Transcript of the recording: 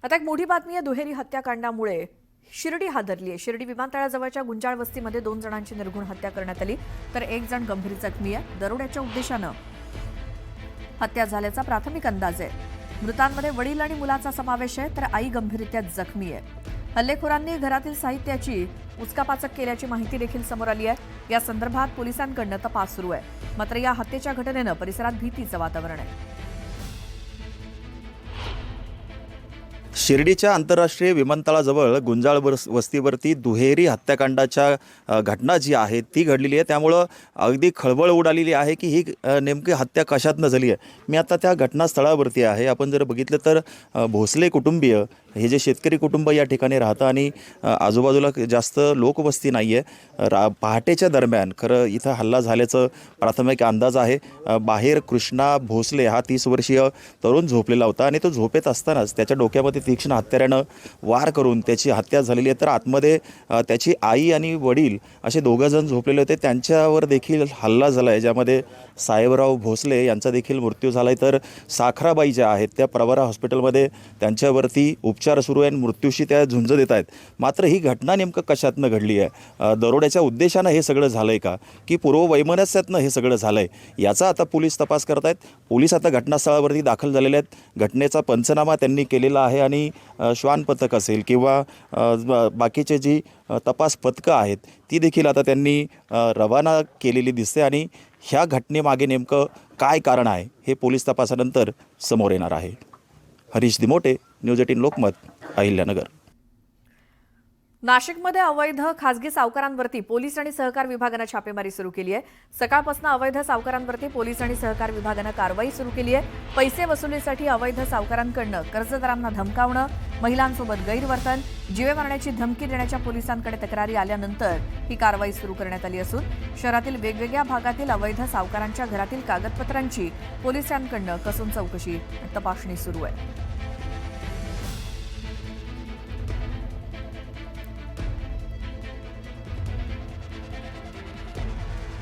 आता एक मोठी बातमी आहे. दुहेरी हत्याकांडामुळे शिर्डी हादरली आहे. शिर्डी विमानतळाजवळच्या गुंजाळ वस्तीमध्ये 2 जणांची निर्घुण हत्या करण्यात आली, तर एक जण गंभीर जखमी आहे. दरोड्याच्या उद्देशानं हत्या झाल्याचा प्राथमिक अंदाज आहे. मृतांमध्ये वडील आणि मुलाचा समावेश आहे, तर आई गंभीररित्या जखमी आहे. हल्लेखोरांनी घरातील साहित्याची उचकापाचक केल्याची माहिती देखील समोर आली आहे. या संदर्भात पोलिसांकडून तपास सुरू आहे. मात्र या हत्येच्या घटनेनं परिसरात भीतीचं वातावरण आहे. शिर्डीच्या आंतरराष्ट्रीय विमानतळाजवळ गुंजाळ वस्तीवरती दुहेरी हत्याकांडाच्या घटना जी आहे ती घडलेली आहे. त्यामुळं अगदी खळबळ उडालेली आहे की ही नेमकी हत्या कशातनं झाली आहे. मी आता त्या घटनास्थळावरती आहे. आपण जर बघितलं तर भोसले कुटुंबीय हे जे शेतकरी कुटुंब या ठिकाणी राहतं आणि आजूबाजूला जास्त लोकवस्ती नाही आहे. पहाटेच्या दरम्यान खरं इथं हल्ला झाल्याचं प्राथमिक अंदाज आहे. बाहेर कृष्णा भोसले हा 30 वर्षीय तरुण झोपलेला होता आणि तो झोपेत असतानाच त्याच्या डोक्यामध्ये तीक्ष्ण हत्यारानं वार करून त्याची हत्या झालेली आहे. तर आतमध्ये त्याची आई आणि वडील असे दोघं जण झोपलेले होते. त्यांच्यावर देखील हल्ला झाला आहे, ज्यामध्ये साहेबराव भोसले यांचा देखील मृत्यू झाला आहे. तर साखराबाई ज्या आहेत त्या प्रवरा हॉस्पिटलमध्ये त्यांच्यावरती उपचार सुरू आहे आणि मृत्यूशी त्या झुंज देत आहेत. मात्र ही घटना नेमकं कशातनं घडली आहे, दरोड्याच्या उद्देशानं हे सगळं झालं आहे का, की पूर्ववैमनस्यातनं हे सगळं झालं आहे, याचा आता पोलीस तपास करत आहेत. पोलीस आता घटनास्थळावरती दाखल झालेले आहेत. घटनेचा पंचनामा त्यांनी केलेला आहे आणि श्वान पथक असेल किंवा बाकीचे जी तपास पथकं आहेत ती देखील आता त्यांनी रवाना केलेली दिसते. आणि ह्या घटनेमागे नेमकं काय कारण आहे हे पोलीस तपासानंतर समोर येणार आहे. हरीश दिमोटे, न्यूज 18 लोकमत, अहिल्यानगर. नाशिकमध्ये अवैध खासगी सावकारांवरती पोलीस आणि सहकार विभागानं छापेमारी सुरू केली आहे. सकाळपासून अवैध सावकारांवरती पोलीस आणि सहकार विभागानं कारवाई सुरू केली आहे. पैसे वसुलीसाठी अवैध सावकारांकडनं कर्जदारांना धमकावणं, महिलांसोबत गैरवर्तन, जीवे मारण्याची धमकी देण्याच्या पोलिसांकडे तक्रारी आल्यानंतर ही कारवाई सुरू करण्यात आली असून शहरातील वेगवेगळ्या भागातील अवैध सावकारांच्या घरातील कागदपत्रांची पोलिसांकडनं कसून चौकशी तपासणी सुरू आहे.